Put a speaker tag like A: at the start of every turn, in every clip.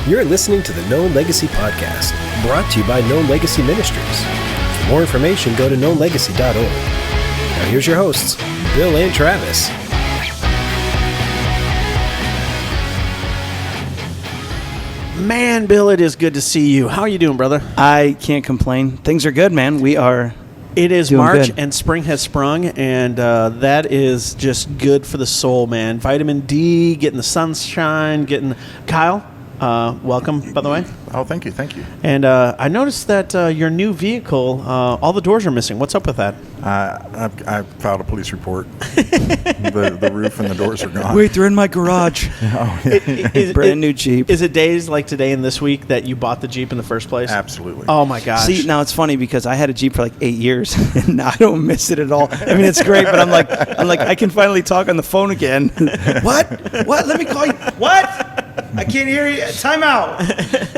A: You're listening to the Known Legacy Podcast, brought to you by Known Legacy Ministries. For more information, go to knownlegacy.org. Now here's your hosts, Bill and Travis.
B: Man, Bill, it is good to see you. How are you doing, brother?
C: I can't complain. Things are good, man.
B: It is
C: doing
B: March,
C: good.
B: and spring has sprung, and that is just good for the soul, man. Vitamin D, getting the sunshine, Kyle, welcome, by the way.
D: Oh, thank you.
B: And I noticed that your new vehicle, all the doors are missing. What's up with that?
D: I filed a police report. The roof and the doors are gone.
C: Wait, they're in my garage. Brand new Jeep.
B: Is it days like today and this week that you bought the Jeep in the first place?
D: Absolutely.
B: Oh, my gosh.
C: See, now it's funny because I had a Jeep for like 8 years, and now I don't miss it at all. I mean, it's great, but I'm like, I can finally talk on the phone again. What? Let me call you. What? I can't hear you. Time out.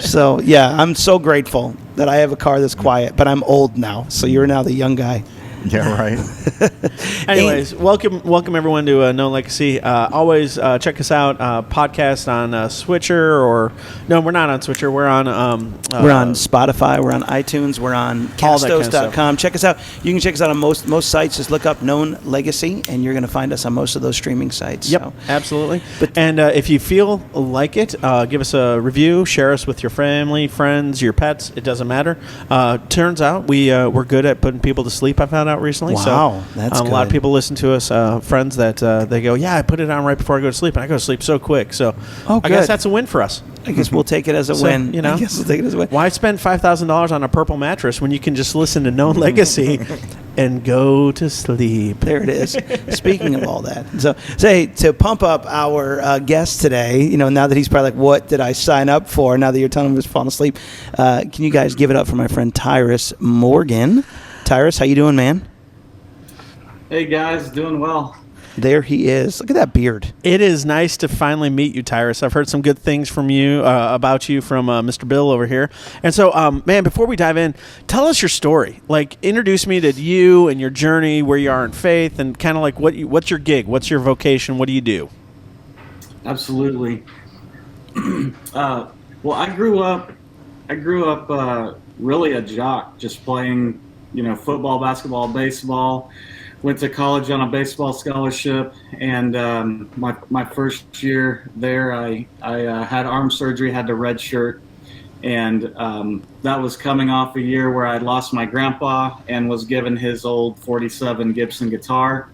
C: So, yeah, I'm so grateful that I have a car that's quiet, but I'm old now, so you're now the young guy.
D: Yeah, right.
B: Anyways, welcome everyone to Known Legacy. Always check us out, podcast on Switcher, or no, we're not on Switcher. We're on
C: Spotify. We're on iTunes. We're on castos.com. Check us out. You can check us out on most sites. Just look up Known Legacy, and you're going to find us on most of those streaming sites.
B: Yep,
C: so.
B: absolutely. And if you feel like it, give us a review. Share us with your family, friends, your pets. It doesn't matter. Turns out we're good at putting people to sleep. I found out recently.
C: Wow,
B: so
C: that's
B: a lot of people listen to us, friends that they go, yeah, I put it on right before I go to sleep, and I go to sleep so quick. So I guess that's a win for us.
C: I guess we'll take it as a win.
B: You know,
C: I guess we'll take it as a win.
B: Why spend $5,000 on a purple mattress when you can just listen to Known Legacy and go to sleep?
C: There it is. Speaking of all that, so say to pump up our guest today, you know, now that he's probably like, what did I sign up for? Now that you're telling him he's falling asleep, can you guys give it up for my friend Tyrus Morgan? Tyrus, how you doing, man?
E: Hey guys, doing well.
C: There he is. Look at that beard.
B: It is nice to finally meet you, Tyrus. I've heard some good things from you, about you from Mr. Bill over here. And so, man, before we dive in, tell us your story. Like, introduce me to you and your journey, where you are in faith, and kind of like what's your gig? What's your vocation? What do you do?
E: Absolutely. Well, I grew up really a jock, just playing, football, basketball, baseball. Went to college on a baseball scholarship, and my first year there, I had arm surgery, had to redshirt, and that was coming off a year where I'd lost my grandpa and was given his old 47 Gibson guitar.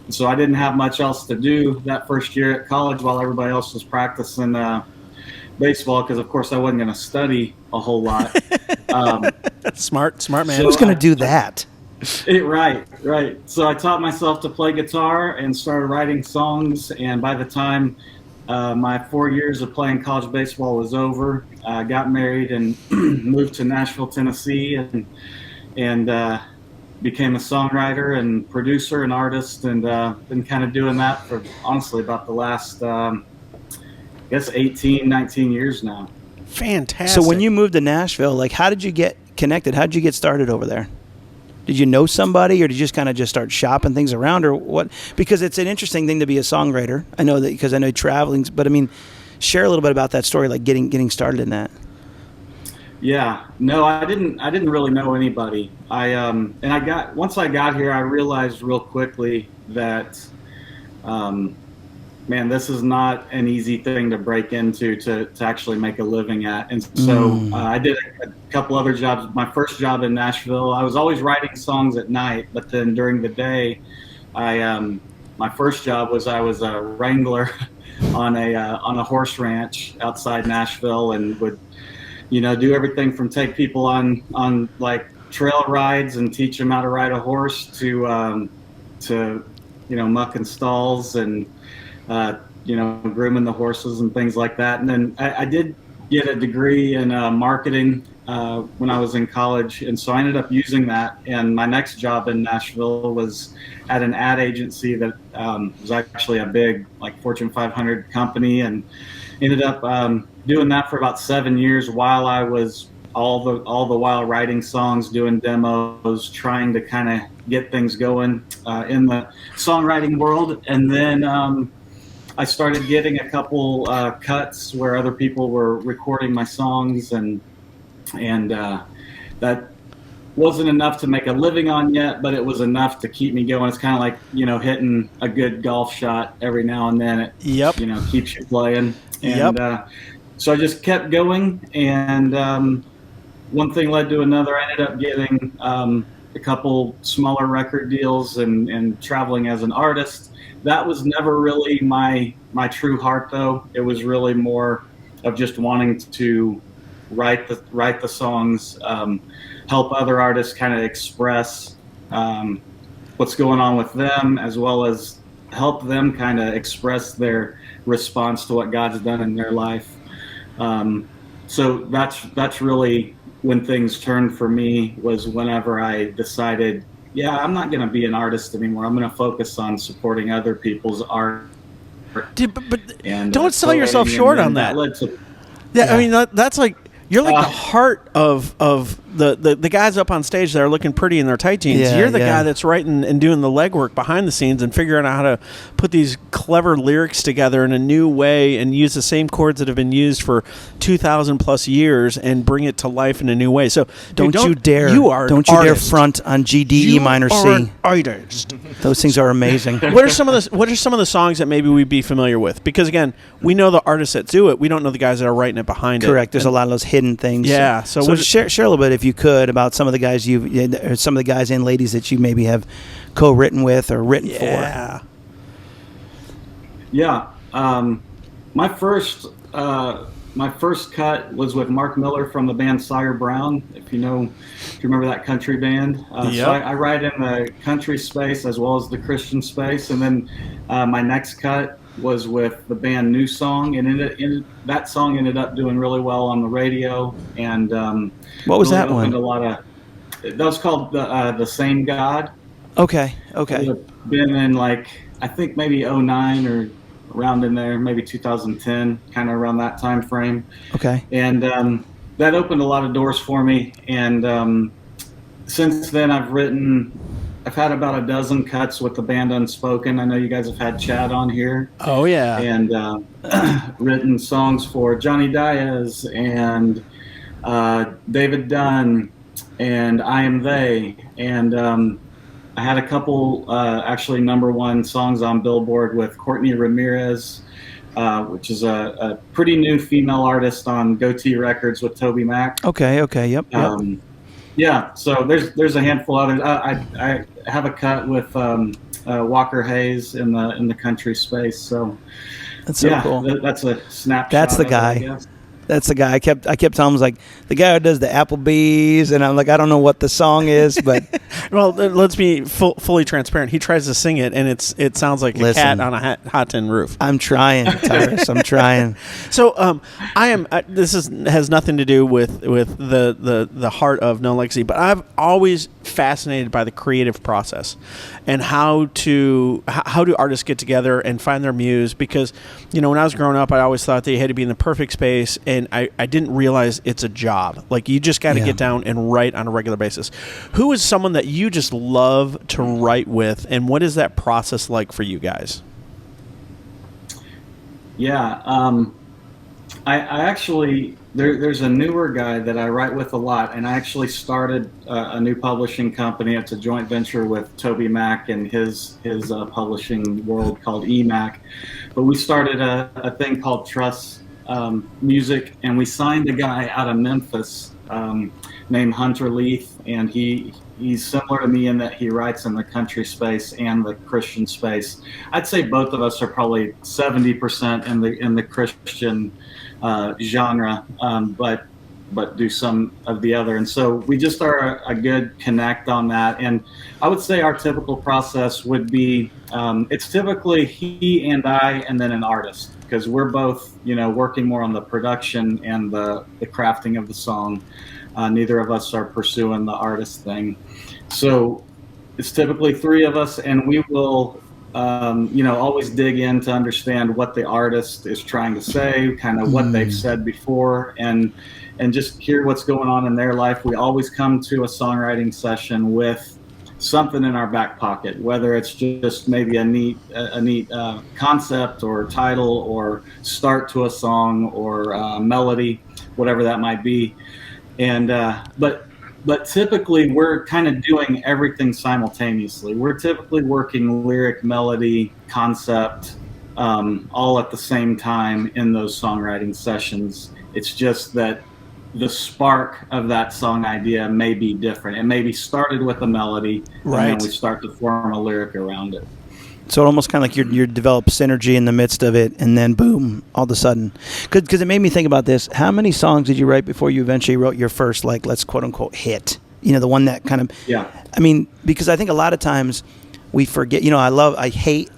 E: And so I didn't have much else to do that first year at college while everybody else was practicing baseball, because of course I wasn't going to study a whole lot.
B: Smart man.
C: So who's going to do that?
E: Right. So I taught myself to play guitar and started writing songs. And by the time my 4 years of playing college baseball was over, I got married and moved to Nashville, Tennessee, and became a songwriter and producer and artist, and been kind of doing that for honestly about the last, 18, 19 years now.
B: Fantastic.
C: So when you moved to Nashville, like, how did you get connected? How did you get started over there? Did you know somebody, or did you just kind of just start shopping things around, or what? Because it's an interesting thing to be a songwriter. I know that because I know traveling, but I mean, share a little bit about that story, like getting started in that.
E: Yeah, no, I didn't really know anybody. Once I got here, I realized real quickly that, man, this is not an easy thing to break into to actually make a living at. And so I did a couple other jobs. My first job in Nashville, I was always writing songs at night, but then during the day, my first job was I was a wrangler on a horse ranch outside Nashville, and would, do everything from take people on like trail rides and teach them how to ride a horse to mucking stalls and grooming the horses and things like that. And then I did get a degree in marketing when I was in college, and so I ended up using that. And my next job in Nashville was at an ad agency that was actually a big, like, Fortune 500 company, and ended up doing that for about 7 years while I was all the while writing songs, doing demos, trying to kind of get things going in the songwriting world. And then I started getting a couple cuts where other people were recording my songs, and that wasn't enough to make a living on yet, but it was enough to keep me going. It's kind of like, hitting a good golf shot every now and then. It,
B: Yep.
E: Keeps you playing. And so I just kept going, and one thing led to another. I ended up getting a couple smaller record deals and traveling as an artist. That was never really my true heart, though. It was really more of just wanting to write the songs, help other artists kind of express what's going on with them, as well as help them kind of express their response to what God's done in their life. So that's really when things turned for me, was whenever I decided, I'm not going to be an artist anymore. I'm going to focus on supporting other people's art.
B: Dude, but
E: and
B: don't sell yourself short on that. I mean, that's like, you're like the heart of the guys up on stage that are looking pretty in their tight jeans.
C: Yeah,
B: You're the guy that's writing and doing the legwork behind the scenes and figuring out how to put these clever lyrics together in a new way and use the same chords that have been used for 2,000 plus years and bring it to life in a new way. So
C: don't you dare front on G, D, E minor, C.
B: Artist.
C: Those things are amazing.
B: What are some of the songs that maybe we'd be familiar with? Because again, we know the artists that do it. We don't know the guys that are writing it behind it.
C: Correct. There's a lot of those hidden things.
B: Yeah.
C: So share a little bit, if you could, about some of the guys some of the guys and ladies that you maybe have co-written with or written for.
E: Yeah. My first cut was with Mark Miller from the band Sire Brown. If you remember that country band. So I write in the country space as well as the Christian space, and then my next cut was with the band New Song, and that song ended up doing really well on the radio. And
C: what was
E: really
C: that one?
E: That was called the Same God.
C: Okay.
E: It's been in I think maybe 2009 or around in there, maybe 2010, kind of around that time frame.
C: Okay.
E: And that opened a lot of doors for me. And since then, I've had about a dozen cuts with the band Unspoken. I know you guys have had Chad on here.
B: Oh, yeah.
E: And written songs for Johnny Diaz and David Dunn and I Am They. And I had a couple actually #1 songs on Billboard with Courtney Ramirez, which is a pretty new female artist on Goatee Records with Toby Mac.
C: Okay, yep.
E: Yeah, so there's a handful of others. I have a cut with Walker Hayes in the country space. So
C: that's so cool.
E: That's a snapshot.
C: That's the guy. That's the guy. I kept telling him, like, the guy who does the Applebee's, and I'm like, I don't know what the song is, but
B: well, let's be fully transparent. He tries to sing it, and it sounds like a cat on a hot tin roof.
C: I'm trying, Tyrus. I'm trying.
B: So this has nothing to do with the heart of No Legacy, but I've always fascinated by the creative process and how do artists get together and find their muse, because when I was growing up, I always thought that you had to be in the perfect space, and I didn't realize it's a job. Like, you just got to get down and write on a regular basis. Who is someone that you just love to write with, and what is that process like for you guys?
E: Yeah, I actually there's a newer guy that I write with a lot, and I actually started a new publishing company. It's a joint venture with Toby Mac and his publishing world called EMAC. But we started a thing called Trust Music, and we signed a guy out of Memphis named Hunter Leith, and he's similar to me in that he writes in the country space and the Christian space. I'd say both of us are probably 70% in the Christian genre, but do some of the other. And so we just are a good connect on that. And I would say our typical process would be, it's typically he and I, and then an artist, because we're both, working more on the production and the crafting of the song. Neither of us are pursuing the artist thing. So it's typically three of us, and we will, always dig in to understand what the artist is trying to say, kind of what they've said before, and just hear what's going on in their life. We always come to a songwriting session with something in our back pocket, whether it's just maybe a neat concept or title or start to a song or melody, whatever that might be. And but typically we're kind of doing everything simultaneously. We're typically working lyric, melody, concept, all at the same time in those songwriting sessions. It's just that the spark of that song idea may be different. It may be started with a melody,
B: right,
E: and then we start to form a lyric around it.
C: So it almost kind of like you develop synergy in the midst of it, and then boom, all of a sudden. Because it made me think about this. How many songs did you write before you eventually wrote your first, like, let's quote unquote hit? You know, the one that kind of.
E: Yeah.
C: I mean, because I think a lot of times we forget. You know, I love and hate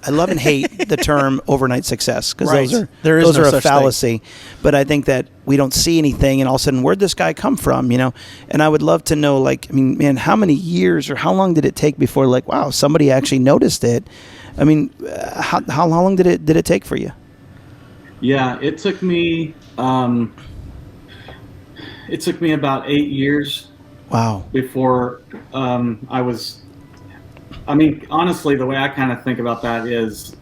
C: the term overnight success, because
B: right.
C: those are a
B: such
C: fallacy. But I think that we don't see anything, and all of a sudden, where'd this guy come from? You know, and I would love to know, like, I mean, man, how many years or how long did it take before, like, wow, somebody actually noticed it? I mean, how long did it take for you?
E: Yeah, it took me about 8 years.
C: Wow.
E: Before I was. I mean, honestly, the way I kind of think about that is,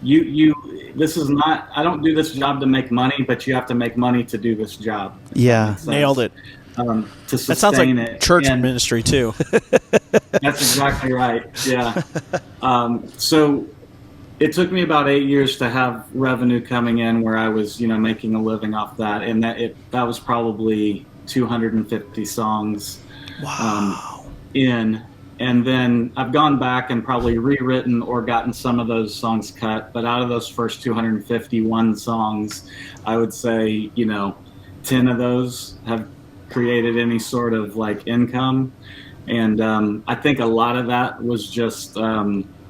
E: this is not. I don't do this job to make money, but you have to make money to do this job.
C: Yeah,
B: nailed it.
E: To sustain
B: that sounds like
E: it.
B: church ministry too.
E: That's exactly right. Yeah. So it took me about 8 years to have revenue coming in where I was, making a living off that, and that was probably 250 songs.
C: Wow.
E: And then I've gone back and probably rewritten or gotten some of those songs cut. But out of those first 251 songs, I would say, 10 of those have created any sort of like income. And I think a lot of that was just,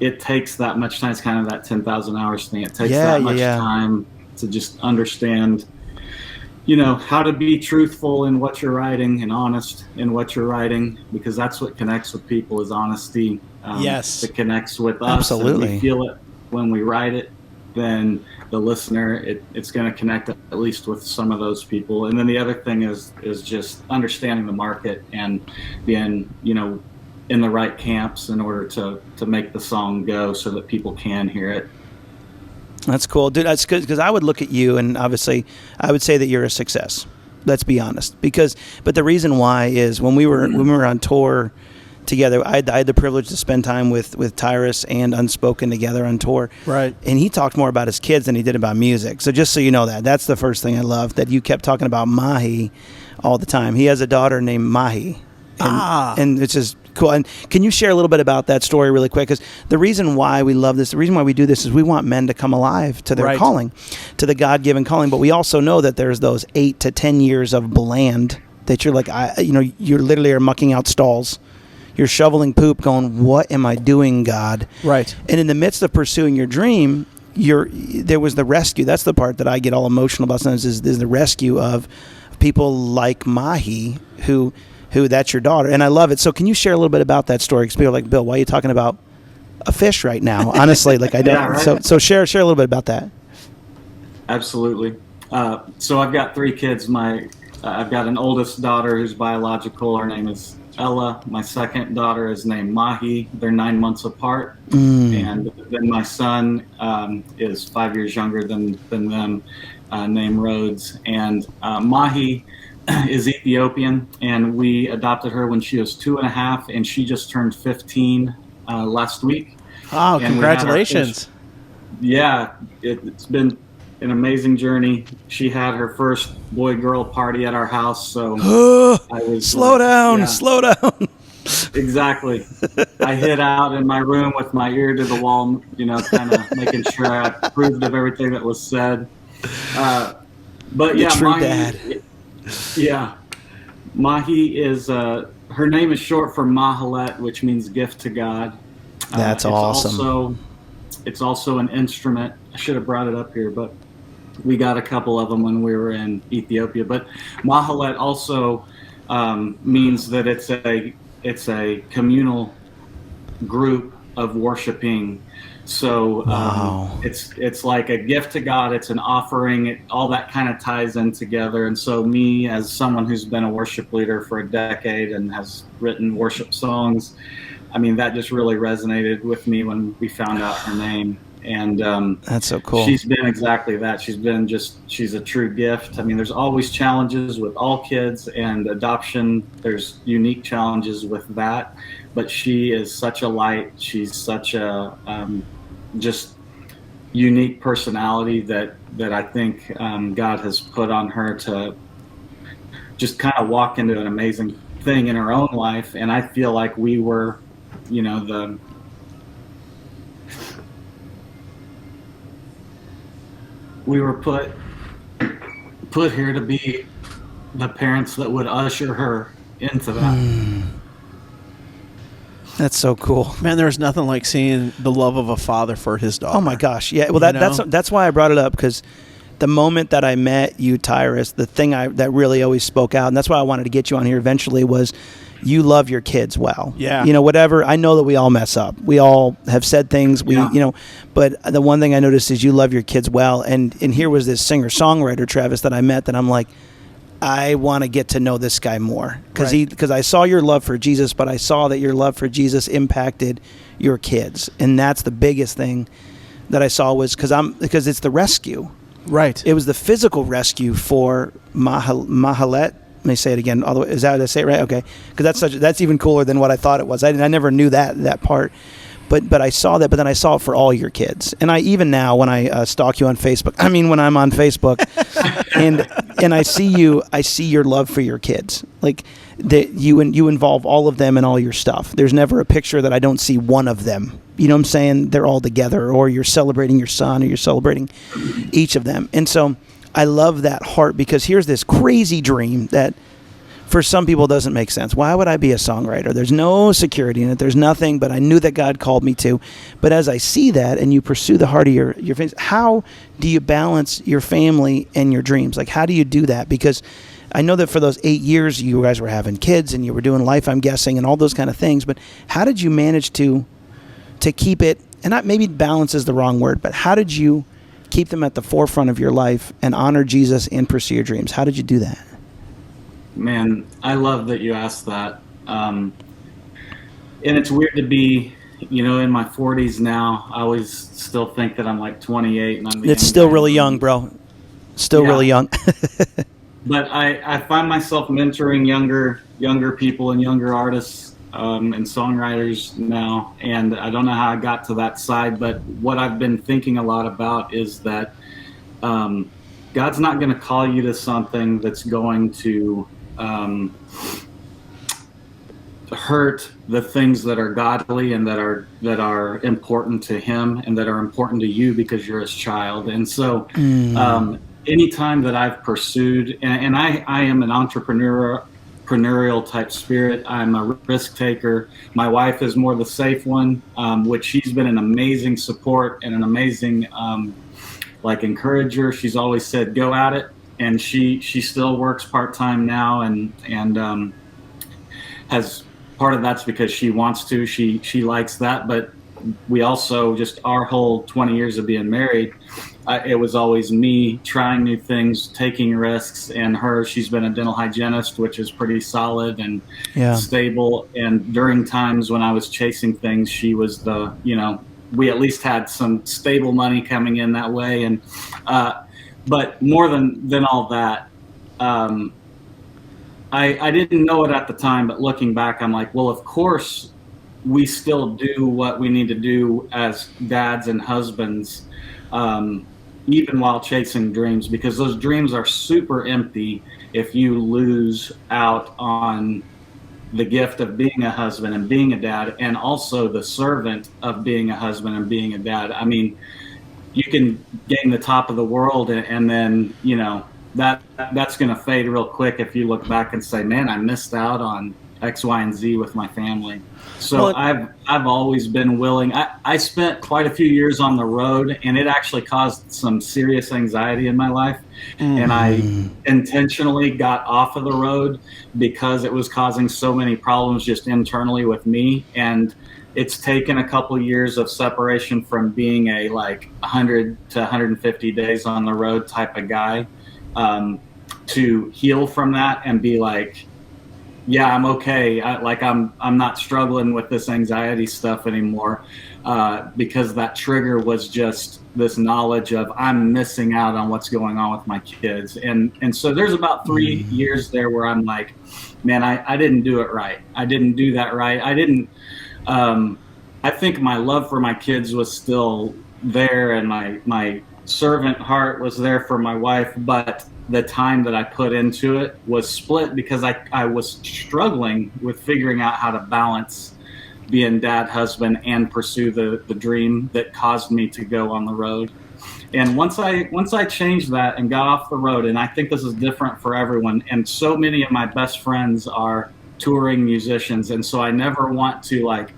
E: it takes that much time. It's kind of that 10,000 hours thing. It takes that much time to just understand, how to be truthful in what you're writing and honest in what you're writing, because that's what connects with people is honesty.
B: Yes.
E: It connects with us.
C: Absolutely.
E: And we feel it when we write it, then the listener, it's going to connect at least with some of those people. And then the other thing is just understanding the market and being, in the right camps in order to make the song go so that people can hear it.
C: That's cool, dude. That's good, because I would look at you, and obviously, I would say that you're a success. Let's be honest. But the reason why is when we were on tour together, I had the privilege to spend time with Tyrus and Unspoken together on tour.
B: Right.
C: And he talked more about his kids than he did about music. So just so you know that's the first thing I love, that you kept talking about Mahi all the time. He has a daughter named Mahi. And it's just cool. And can you share a little bit about that story really quick? Because the reason why we love this, the reason why we do this is we want men to come alive to their calling, to the God-given calling. But we also know that there's those 8 to 10 years of bland that you're like, you literally are mucking out stalls. You're shoveling poop going, what am I doing, God?
B: Right.
C: And in the midst of pursuing your dream, there was the rescue. That's the part that I get all emotional about sometimes is the rescue of people like Mahi who that's your daughter. And I love it. So can you share a little bit about that story? Because people are like, Bill, why are you talking about a fish right now? Honestly, like I don't.
E: Yeah, right.
C: So share a little bit about that.
E: Absolutely. So I've got 3 kids. I've got an oldest daughter who's biological. Her name is Ella. My second daughter is named Mahi. They're 9 months apart. And then my son is 5 years younger than them, named Rhodes. And Mahi is Ethiopian, and we adopted her when she was 2.5, and she just turned 15 last week.
B: Oh,
E: and
B: congratulations.
E: It's been an amazing journey. She had her first boy-girl party at our house, so I was
C: slow down.
E: Exactly. I hid out in my room with my ear to the wall, kind of making sure I approved of everything that was said. But yeah,
C: true dad.
E: Yeah, Mahi is her name is short for Mahalet, which means gift to God.
C: That's awesome.
E: It's also an instrument. I should have brought it up here, but we got a couple of them when we were in Ethiopia. But Mahalet also means that it's a communal group of worshiping. So it's like a gift to God. It's an offering. All that kind of ties in together. And so me, as someone who's been a worship leader for a decade and has written worship songs, I mean, that just really resonated with me when we found out her name. And
C: that's so cool.
E: She's been exactly that. She's a true gift. I mean, there's always challenges with all kids, and adoption, there's unique challenges with that. But she is such a light. She's such a just unique personality that I think God has put on her to just kind of walk into an amazing thing in her own life. And I feel like we were, you know, we were put here to be the parents that would usher her into that.
C: That's so cool.
B: Man, there's nothing like seeing the love of a father for his daughter.
C: Oh my gosh. Yeah. Well, that's why I brought it up, because the moment that I met you, Tyrus, the thing that really always spoke out, and that's why I wanted to get you on here eventually, was you love your kids well.
B: Yeah.
C: You know, whatever. I know that we all mess up. We all have said things. You know, but the one thing I noticed is you love your kids well. And here was this singer-songwriter, Travis, that I met, that I'm like, I want to get to know this guy more, because I saw your love for Jesus, but I saw that your love for Jesus impacted your kids, and that's the biggest thing that I saw, was because it's the rescue.
B: Right.
C: It was the physical rescue for Mahalet. Let me say it again. Is that how I say it right? Okay. Because that's even cooler than what I thought it was. I never knew that part. But I saw that. But then I saw it for all your kids. And I even now, when I stalk you on Facebook, I mean when I'm on Facebook, and I see your love for your kids. Like that you involve all of them in all your stuff. There's never a picture that I don't see one of them. You know what I'm saying? They're all together, or you're celebrating your son, or you're celebrating each of them. And so I love that heart, because here's this crazy dream that for some people doesn't make sense. Why would I be a songwriter? There's no security in it. There's nothing, but I knew that God called me to. But as I see that, and you pursue the heart of your family, how do you balance your family and your dreams? Like, how do you do that? Because I know that for those 8 years, you guys were having kids and you were doing life, I'm guessing, and all those kind of things. But how did you manage to keep it, and not, maybe balance is the wrong word, but how did you keep them at the forefront of your life and honor Jesus and pursue your dreams? How did you do that?
E: Man, I love that you asked that. And it's weird to be, you know, in my 40s now. I always still think that I'm like 28, and I'm.
C: It's still really young, bro. Still really young.
E: But I find myself mentoring younger people and younger artists and songwriters now, and I don't know how I got to that side, but what I've been thinking a lot about is that God's not going to call you to something that's going to hurt the things that are godly and that are important to Him and that are important to you because you're His child. And so anytime that I've pursued, and I am an entrepreneurial type spirit. I'm a risk taker. My wife is more the safe one, which she's been an amazing support and an amazing encourager. She's always said, go at it. And she still works part-time now and has, part of that's because she wants to, she likes that. But we also, just our whole 20 years of being married, it was always me trying new things, taking risks, and she's been a dental hygienist, which is pretty solid and stable. And during times when I was chasing things, she was we at least had some stable money coming in that way. And but more than all that, I didn't know it at the time, but looking back, I'm like, well, of course we still do what we need to do as dads and husbands, even while chasing dreams, because those dreams are super empty if you lose out on the gift of being a husband and being a dad, and also the servant of being a husband and being a dad. I mean, you can gain the top of the world, and then, that's going to fade real quick if you look back and say, man, I missed out on X, Y, and Z with my family. So I've always been willing. I spent quite a few years on the road, and it actually caused some serious anxiety in my life. And I intentionally got off of the road because it was causing so many problems just internally with me. And it's taken a couple years of separation from being a 100 to 150 days on the road type of guy to heal from that and be like, yeah, I'm okay. I'm not struggling with this anxiety stuff anymore, because that trigger was just this knowledge of I'm missing out on what's going on with my kids. And so there's about 3 years there where I'm like, man, I didn't do it right. I didn't do that right. I think my love for my kids was still there, and my servant heart was there for my wife, but the time that I put into it was split because I was struggling with figuring out how to balance being dad, husband, and pursue the dream that caused me to go on the road. And once I changed that and got off the road, and I think this is different for everyone, and so many of my best friends are touring musicians, and so I never want to like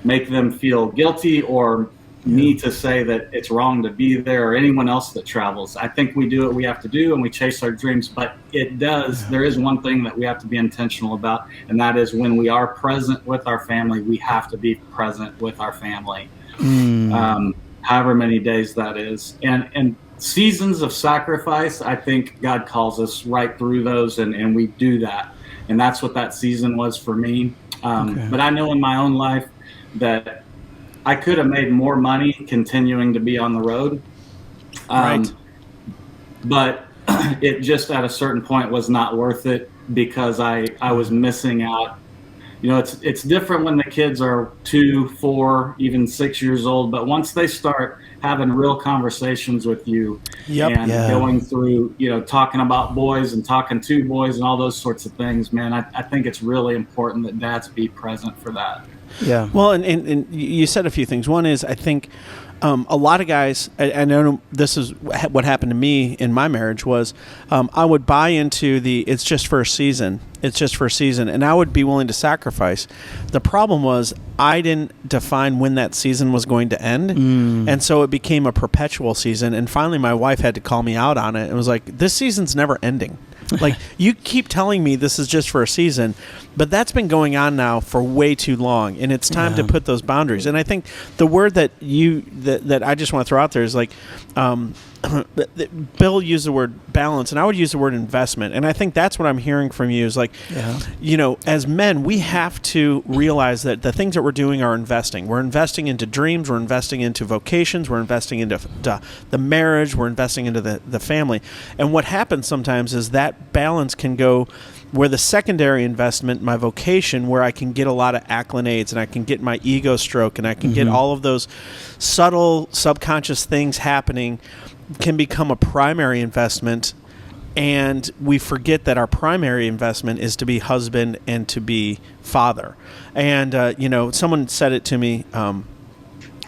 E: make them feel guilty or me to say that it's wrong to be there, or anyone else that travels. I think we do what we have to do and we chase our dreams, but there is one thing that we have to be intentional about, and that is when we are present with our family, we have to be present with our family. However many days that is. And seasons of sacrifice, I think God calls us right through those, and we do that. And that's what that season was for me. But I know in my own life that I could have made more money continuing to be on the road.
B: Right.
E: But it just at a certain point was not worth it because I was missing out. You know, it's different when the kids are 2, 4, even 6 years old, but once they start having real conversations with you and going through, you know, talking about boys and talking to boys and all those sorts of things, man, I think it's really important that dads be present for that.
C: Yeah.
B: Well, and you said a few things. One is, I think a lot of guys, I know this is what happened to me in my marriage, was I would buy into it's just for a season. It's just for a season. And I would be willing to sacrifice. The problem was I didn't define when that season was going to end. And so it became a perpetual season. And finally, my wife had to call me out on it. It was like, this season's never ending. Like, you keep telling me this is just for a season, but that's been going on now for way too long, and it's time to put those boundaries. And I think the word that I just want to throw out there is like, Bill used the word balance, and I would use the word investment. And I think that's what I'm hearing from you is like, you know, as men, we have to realize that the things that we're doing are investing. We're investing into dreams. We're investing into vocations. We're investing into the marriage. We're investing into the family. And what happens sometimes is that balance can go where the secondary investment, my vocation, where I can get a lot of accolades and I can get my ego stroke and I can get all of those subtle subconscious things happening, can become a primary investment, and we forget that our primary investment is to be husband and to be father. And you know, someone said it to me,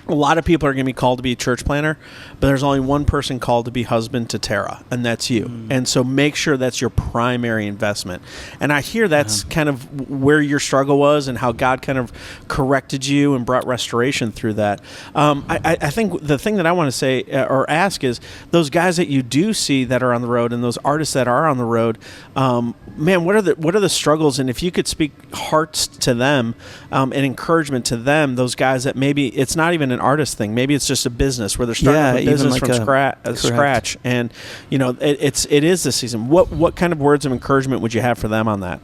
B: a lot of people are going to be called to be a church planner, but there's only one person called to be husband to Tara, and that's you. And so make sure that's your primary investment. And I hear that's kind of where your struggle was and how God kind of corrected you and brought restoration through that. I think the thing that I want to say or ask is those guys that you do see that are on the road and those artists that are on the road, man, what are the struggles? And if you could speak hearts to them and encouragement to them, those guys that maybe it's not even an artist thing, maybe it's just a business where they're starting a business like from scratch, and you know it is this season. What kind of words of encouragement would you have for them on that?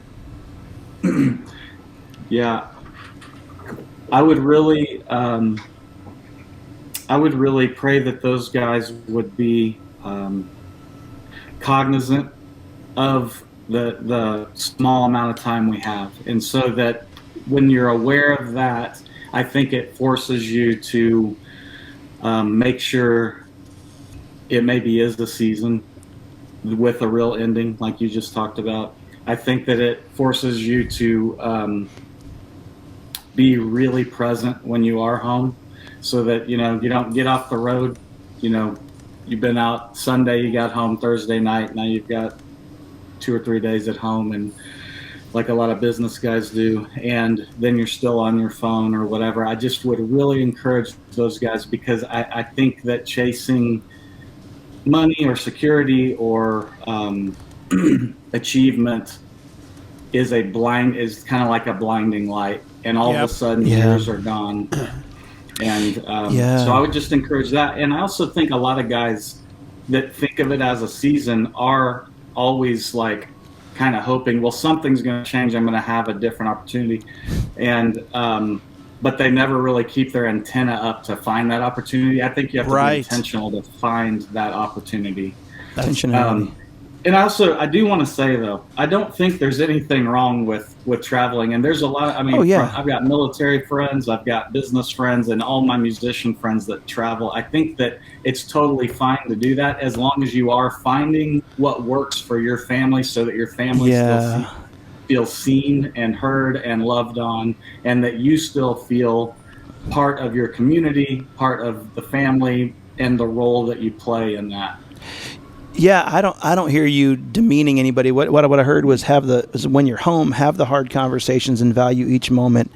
E: Yeah, I would really pray that those guys would be cognizant of the small amount of time we have, and so that when you're aware of that, I think it forces you to make sure it maybe is the season with a real ending, like you just talked about. I think that it forces you to be really present when you are home, so that, you know, you don't get off the road. You know, you've been out Sunday, you got home Thursday night, now you've got 2 or 3 days at home, and like a lot of business guys do, and then you're still on your phone or whatever. I just would really encourage those guys, because I think that chasing money or security or achievement is kind of like a blinding light, and all of a sudden years are gone. And so I would just encourage that. And I also think a lot of guys that think of it as a season are always like kind of hoping, well, something's going to change. I'm going to have a different opportunity. And, but they never really keep their antenna up to find that opportunity. I think you have to be intentional to find that opportunity.
C: Intentionality.
E: And also, I do want to say, though, I don't think there's anything wrong with traveling. And there's a lot, I mean, I've got military friends, I've got business friends, and all my musician friends that travel. I think that it's totally fine to do that as long as you are finding what works for your family so that your family still feels seen and heard and loved on, and that you still feel part of your community, part of the family, and the role that you play in that.
C: Yeah, I don't hear you demeaning anybody. What I heard was when you're home, have the hard conversations and value each moment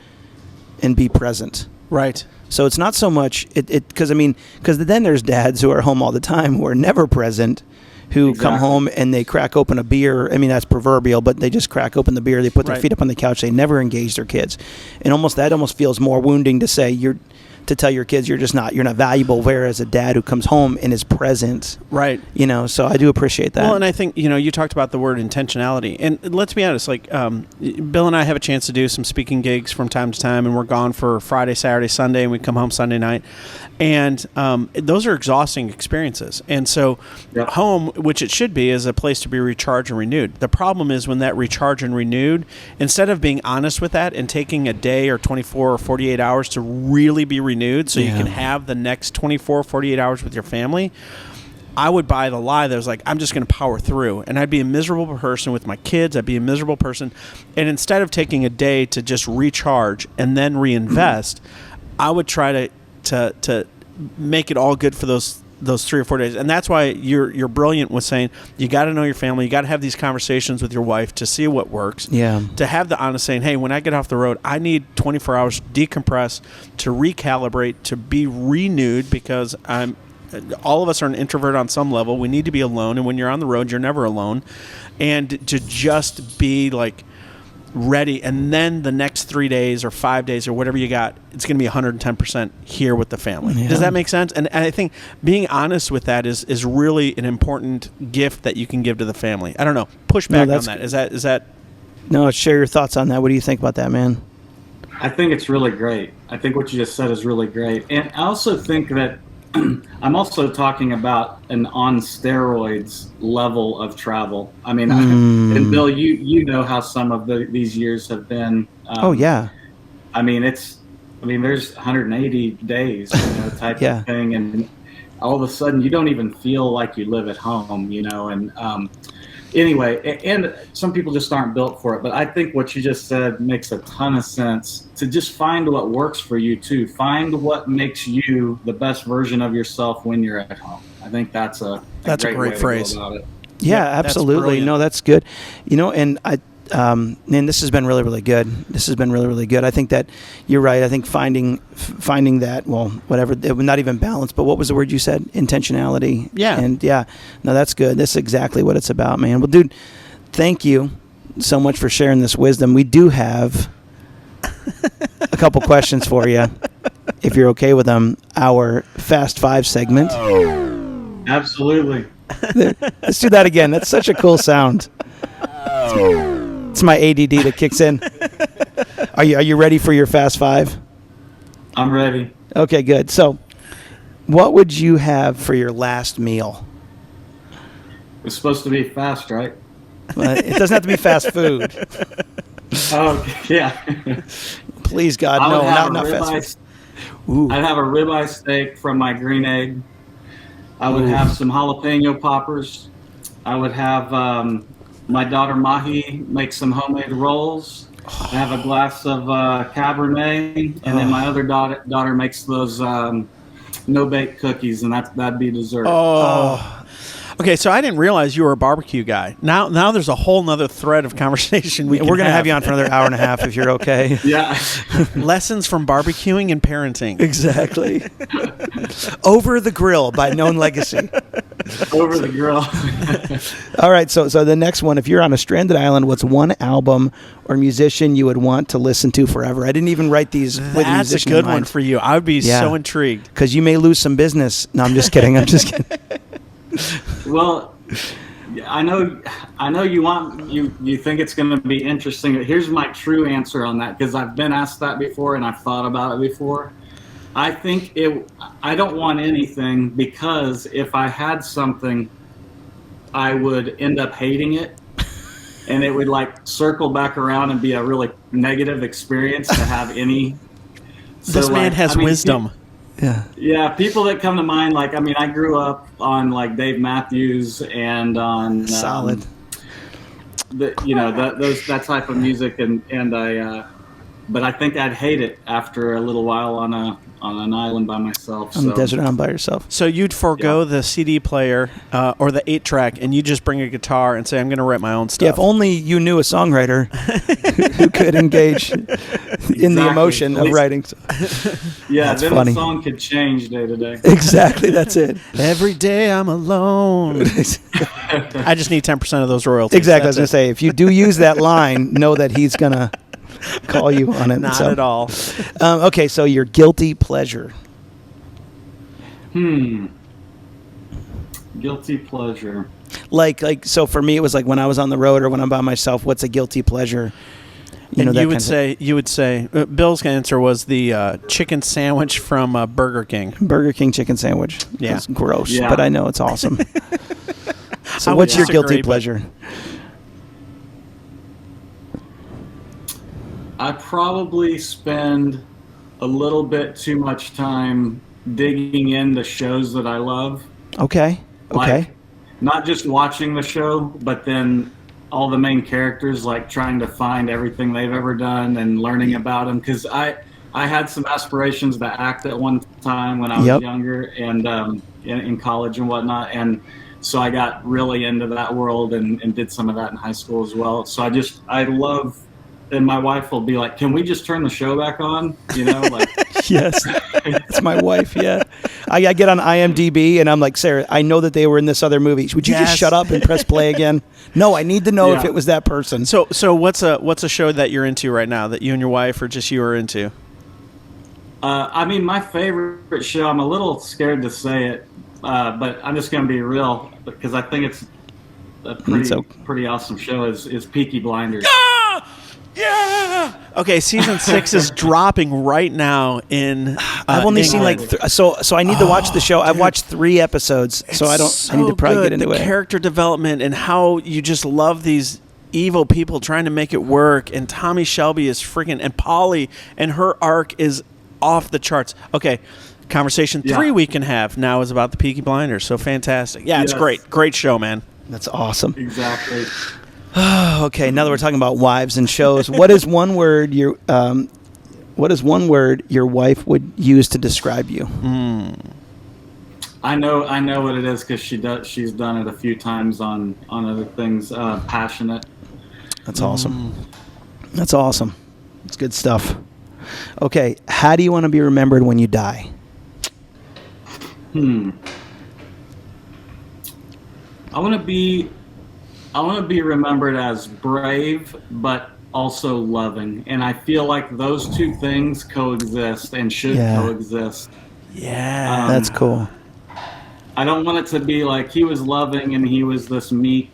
C: and be present.
B: Right.
C: So it's not so much because then there's dads who are home all the time who are never present, who come home and they crack open a beer. I mean, that's proverbial, but they just crack open the beer. They put their feet up on the couch. They never engage their kids, and that almost feels more wounding to say to tell your kids you're not valuable, whereas a dad who comes home and is present.
B: Right.
C: So I do appreciate that.
B: Well, and I think, you talked about the word intentionality. And let's be honest, like Bill and I have a chance to do some speaking gigs from time to time, and we're gone for Friday, Saturday, Sunday, and we come home Sunday night. And those are exhausting experiences. And so home, which it should be, is a place to be recharged and renewed. The problem is when that recharge and renewed, instead of being honest with that and taking a day or 24 or 48 hours to really be renewed so you can have the next 24 or 48 hours with your family, I would buy the lie that was like, I'm just going to power through. And I'd be a miserable person with my kids. I'd be a miserable person. And instead of taking a day to just recharge and then reinvest, I would try to make it all good for those 3 or 4 days. And that's why you're brilliant with saying you got to know your family. You got to have these conversations with your wife to see what works. Yeah. To have the honest saying, hey, when I get off the road, I need 24 hours to decompress, to recalibrate, to be renewed, because all of us are an introvert on some level. We need to be alone. And when you're on the road, you're never alone. And to just be like ready, and then the next 3 days or 5 days or whatever you got, it's going to be 110% here with the family. Yeah. Does that make sense? And I think being honest with that is really an important gift that you can give to the family. I don't know. Push back on that. Is that? No,
C: share your thoughts on that. What do you think about that, man?
E: I think it's really great. I think what you just said is really great. And I also think that I'm also talking about an on steroids level of travel. I mean, and Bill, you know how some of these years have been.
C: I mean,
E: there's 180 days, type of thing, and all of a sudden you don't even feel like you live at home, and anyway, and some people just aren't built for it. But I think what you just said makes a ton of sense, to just find what works for you too. Find what makes you the best version of yourself when you're at home. I think that's a great phrase. To go about it.
C: Yeah, absolutely. No, that's good. And and this has been really, really good. I think that you're right. I think finding that, well, whatever, not even balance, but what was the word you said? Intentionality.
B: Yeah.
C: And no, that's good. That's exactly what it's about, man. Well, dude, thank you so much for sharing this wisdom. We do have a couple questions for you, if you're okay with them. Our Fast Five segment.
E: Absolutely.
C: Let's do that again. That's such a cool sound. It's my ADD that kicks in. Are you ready for your Fast Five?
E: I'm ready.
C: Okay, good. So, what would you have for your last meal?
E: It's supposed to be fast, right?
C: Well, it doesn't have to be fast food.
E: Oh, yeah.
C: Please, God, no, not fast food.
E: I'd have a ribeye steak from my green egg. I would have some jalapeno poppers. I would have my daughter Mahi make some homemade rolls. I have a glass of Cabernet, and then my other daughter makes those no-bake cookies, and that'd be dessert.
B: Okay, so I didn't realize you were a barbecue guy. Now there's a whole nother thread of conversation we're
C: going to have you on for another hour and a half if you're okay.
E: Yeah.
B: Lessons from barbecuing and parenting.
C: Exactly. Over the Grill by Known Legacy.
E: Over the Grill.
C: All right, so the next one, if you're on a stranded island, what's one album or musician you would want to listen to forever? I didn't even write these with a musician.
B: That's a good one for you. I would be so intrigued.
C: Because you may lose some business. No, I'm just kidding.
E: Well, I know you think it's going to be interesting. Here's my true answer on that, because I've been asked that before and I've thought about it before. I don't want anything, because if I had something, I would end up hating it, and it would like circle back around and be a really negative experience to have any.
B: This man has wisdom.
C: Yeah.
E: People that come to mind, like, I mean, I grew up on like Dave Matthews and on
C: Solid.
E: That type of music, and I, but I think I'd hate it after a little while on an island by myself.
C: On the desert island by yourself.
B: So you'd forego the CD player or the 8-track, and you just bring a guitar and say, I'm going to write my own stuff.
C: Yeah, if only you knew a songwriter who could engage in the emotion of writing.
E: Yeah,
C: that's
E: then
C: funny.
E: the song could change day to day.
C: Exactly, that's it.
B: Every day I'm alone. I just need 10% of those royalties.
C: Exactly, I was going to say, if you do use that line, know that he's going to call you on it.
B: Not at all.
C: Okay, so your guilty pleasure.
E: Guilty pleasure.
C: Like so for me, it was like when I was on the road or when I'm by myself, what's a guilty pleasure?
B: You would say Bill's answer was the chicken sandwich from Burger King.
C: Burger King chicken sandwich.
B: Yeah.
C: It's gross,
E: Yeah.
C: but I know it's awesome. So
B: I would
C: what's your
B: disagree,
C: guilty pleasure?
E: I probably spend a little bit too much time digging into shows that I love.
C: Okay.
E: Like, not just watching the show, but then all the main characters, like trying to find everything they've ever done and learning about them. Because I had some aspirations to act at one time when I was younger and in college and whatnot. And so I got really into that world and did some of that in high school as well. So I love. And my wife will be like, "Can we just turn the show back on?" You know, like.
C: Yes, it's my wife. Yeah, I get on IMDb and I'm like, Sarah, I know that they were in this other movie. Would you just shut up and press play again? No, I need to know if it was that person.
B: So what's a show that you're into right now that you and your wife or just you are into?
E: I mean, my favorite show. I'm a little scared to say it, but I'm just going to be real because I think it's a pretty awesome show. Is Peaky Blinders.
B: Yeah. Okay, season 6 is dropping right now in.
C: I've only seen like so I need to watch the show. I've
B: dude.
C: watched 3 episodes, so I need to probably get into
B: the
C: it.
B: Character development and how you just love these evil people trying to make it work. And Tommy Shelby is freaking, and Polly and her arc is off the charts. Okay, conversation 3 we can have now is about the Peaky Blinders. So fantastic. Yeah, it's great show, man.
C: That's awesome.
E: Exactly.
C: Okay, now that we're talking about wives and shows, what is one word your wife would use to describe you?
E: I know what it is because she's done it a few times on other things. Passionate.
C: That's awesome. That's awesome. It's good stuff. Okay, how do you want to be remembered when you die?
E: I want to be remembered as brave, but also loving. And I feel like those two things coexist and should coexist.
B: Yeah.
C: That's cool.
E: I don't want it to be like he was loving and he was this meek,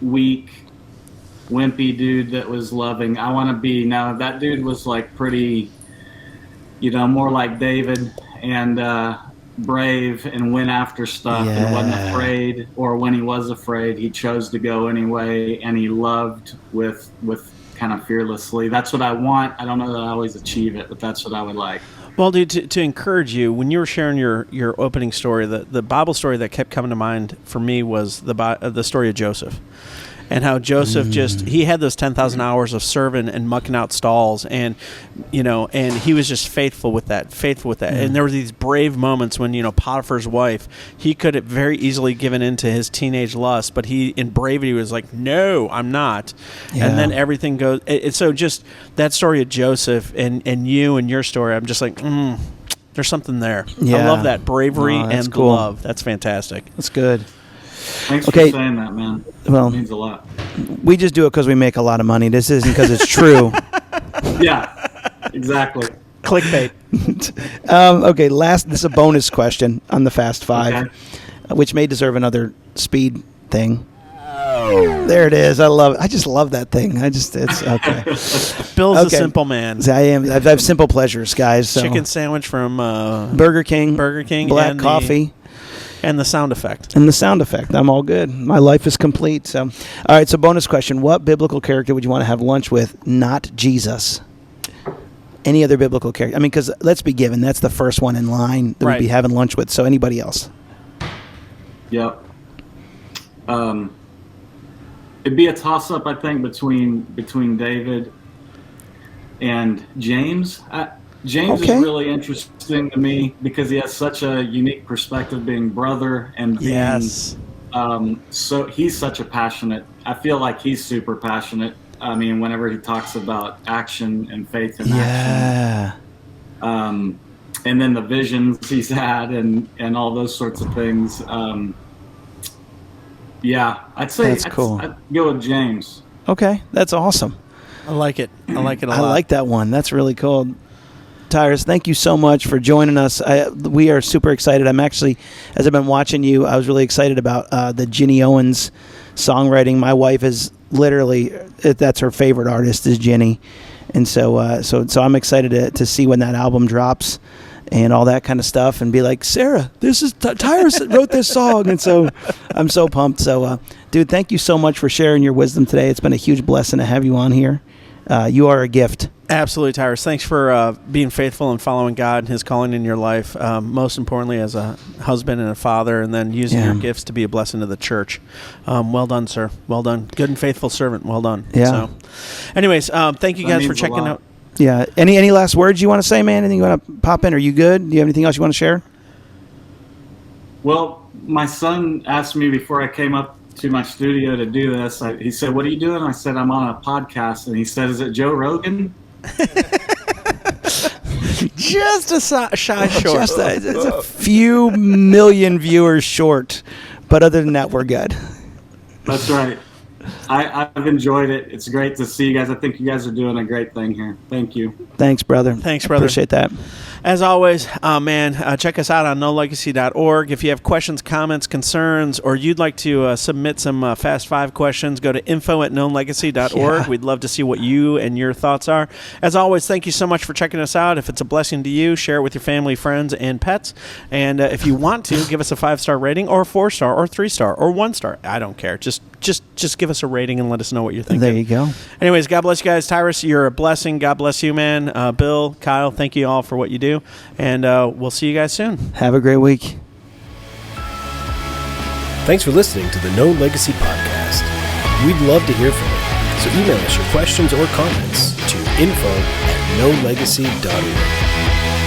E: weak, wimpy dude that was loving. I want to be, now that dude was like pretty, more like David and brave and went after stuff and wasn't afraid, or when he was afraid he chose to go anyway, and he loved with kind of fearlessly. That's what I want. I don't know that I always achieve it, but that's what I would like.
B: Well, dude, to encourage you, when you were sharing your opening story, the Bible story that kept coming to mind for me was the story of Joseph. And how Joseph he had those 10,000 hours of serving and mucking out stalls, and and he was just faithful with that. And there were these brave moments when Potiphar's wife, he could have very easily given in to his teenage lust, but he in bravery was like, no, I'm not. And then everything goes. So just that story of Joseph and you and your story, I'm just like, there's something there. I love that bravery and
C: cool.
B: love. That's fantastic.
C: That's good.
E: Thanks for saying that, man.
C: Well,
E: it means a lot.
C: We just do it because we make a lot of money. This isn't because it's true.
E: Yeah, exactly.
B: Clickbait.
C: Okay, this is a bonus question on the Fast Five, which may deserve another speed thing. There it is. I love it. I just love that thing. It's okay.
B: Bill's
C: Okay.
B: a simple man.
C: I am. I have simple pleasures, guys. So.
B: Chicken sandwich from
C: Burger King. Black
B: and
C: coffee.
B: And the sound effect.
C: And the sound effect. I'm all good. My life is complete. So, all right. So, bonus question: what biblical character would you want to have lunch with? Not Jesus. Any other biblical character? I mean, because let's be given, that's the first one in line that we'd be having lunch with. So, anybody else?
E: Yep. It'd be a toss-up, I think, between David and James. James is really interesting to me because he has such a unique perspective, being brother and being, so he's such a passionate. I feel like he's super passionate. I mean, whenever he talks about action and faith in action, and then the visions he's had and all those sorts of things. I'd say
C: that's cool.
E: I'd go with James.
C: Okay, that's awesome.
B: I like it. I like it a lot.
C: I like that one. That's really cool. Tyrus, thank you so much for joining us. We are super excited. I'm actually, as I've been watching you, I was really excited about the Ginny Owens songwriting. My wife is literally, that's her favorite artist is Ginny. And so I'm excited to see when that album drops and all that kind of stuff and be like, Sarah, this is Tyrus that wrote this song. And so I'm so pumped. So, dude, thank you so much for sharing your wisdom today. It's been a huge blessing to have you on here. You are a gift.
B: Absolutely, Tyrus. Thanks for being faithful and following God and His calling in your life. Most importantly, as a husband and a father, and then using your gifts to be a blessing to the church. Well done, sir. Well done. Good and faithful servant. Well done.
C: Yeah.
B: So, anyways, thank you guys for checking out.
C: Yeah. Any last words you want to say, man? Anything you want to pop in? Are you good? Do you have anything else you want to share?
E: Well, my son asked me before I came up to my studio to do this. He said, "What are you doing?" I said, "I'm on a podcast." And he said, "Is it Joe Rogan?"
B: Just a shy short.
C: Just it's a few million viewers short, but other than that, we're good.
E: That's right. I've enjoyed it. It's great to see you guys. I think you guys are doing a great thing here. Thank you.
C: Thanks, brother.
B: Thanks, brother.
C: Appreciate that.
B: As always, check us out on nolegacy.org. If you have questions, comments, concerns, or you'd like to submit some Fast 5 questions, go to info@knownlegacy.org.
C: Yeah.
B: We'd love to see what you and your thoughts are. As always, thank you so much for checking us out. If it's a blessing to you, share it with your family, friends, and pets. And if you want to, give us a 5-star rating or a 4-star or 3-star or 1-star. I don't care. Just give us a rating and let us know what you're thinking.
C: There you go.
B: Anyways, God bless you guys. Tyrus, you're a blessing. God bless you, man. Bill, Kyle, thank you all for what you do. And we'll see you guys soon.
C: Have a great week.
A: Thanks for listening to the Known Legacy Podcast. We'd love to hear from you. So email us your questions or comments to info@knownlegacy.org.